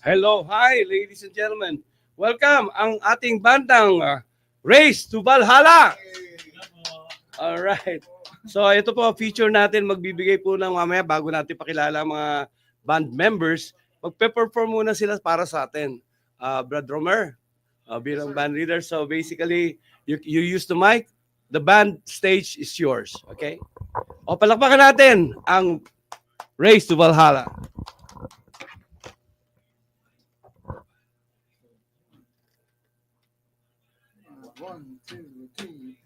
Hello, hi ladies and gentlemen. Welcome ang ating bandang Race to Valhalla. Alright. So ito po feature natin, magbibigay po ng mamaya bago natin pakilala ang mga band members. Magpe-perform muna sila para sa atin. Brad Romer, bilang band leader. So basically, you use the mic, the band stage is yours. Okay? O palakpakan natin ang Race to Valhalla. One, two, three.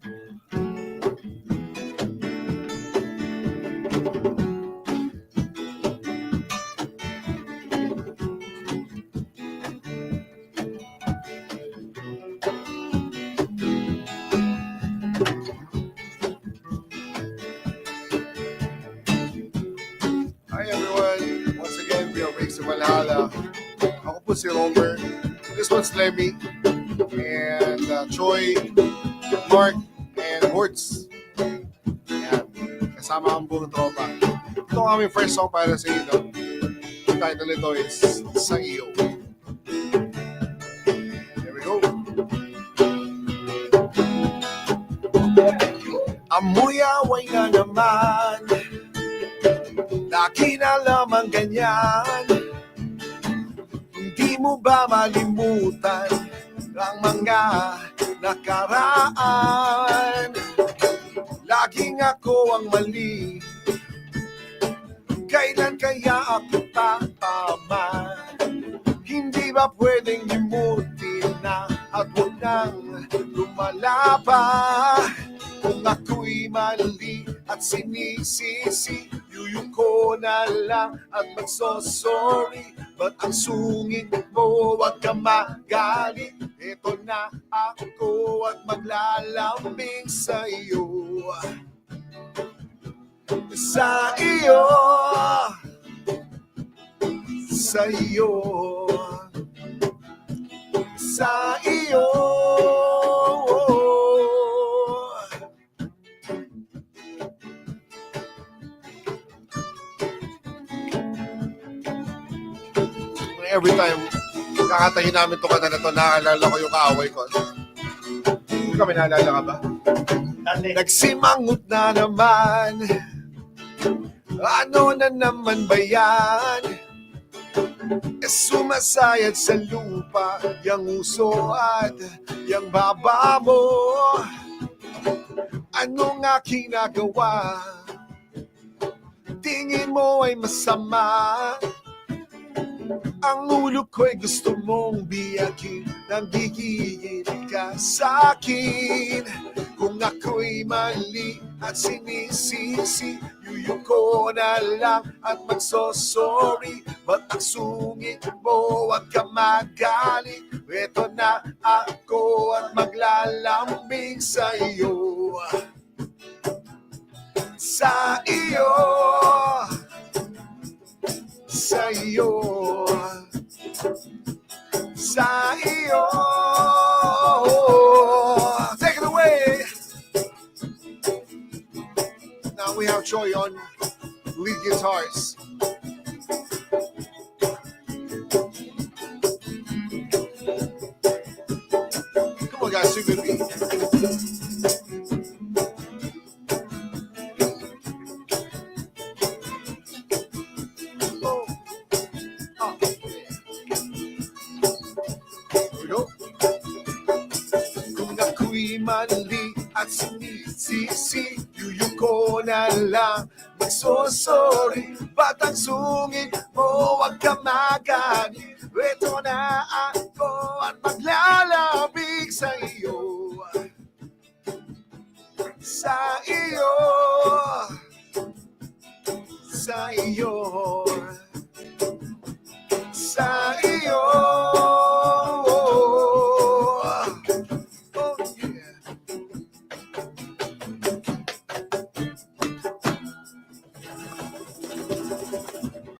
Hi everyone! Once again, we are Race to Valhalla. Ako po si Romer. This one's Lemmy. And Choi, Mark, and Hortz. Ayan. Kasama ang buong tropa. Ito ang aming first song para sa inyo. Ang title nito is Sa Iyo. Here we go. Amoy away na naman, lagi na lamang ganyan. Hindi mo ba malimutan ang mga nakaraan? Laging ako ang mali, kailan kaya ako tatama? Hindi ba pwedeng limutin na at huwag nang lumala pa? Kung ako'y mali at sinisisi, yuyuko na lang at magsosorry. Ba't ang sungit mo, wag ka magalit? Ito na ako at maglalambing sa iyo. Sa iyo, sa iyo, sa iyo. Every time kakatahin namin itong kanta na ito, naaalala ko yung kaaway ko. Hindi kami naalala ka ba? Nagsimangot na naman, ano na naman ba yan? Sumasayad sa lupa, yung uso at yung baba mo. Ano nga ginagawa? Tingin mo ay masama? Ang ulo ko'y gusto mong biyakin, nang gigigil ka sa'kin. Kung ako'y mali at sinisisi, yuyuko na lang at magsosorry. Ba't ang sungit mo, wag ka magalit? Ito na ako at maglalambing sa iyo. Sa iyo, sa iyo, sa iyo. Take it away. Now we have Choi on lead guitars. Come on guys, sing with me. Mali at sinisisi, yuyuko na lang, magsosorry. Ba't ang sungit mo, wag ka magalit? Ito na ako at maglalabig sa iyo. Sa iyo, sa iyo.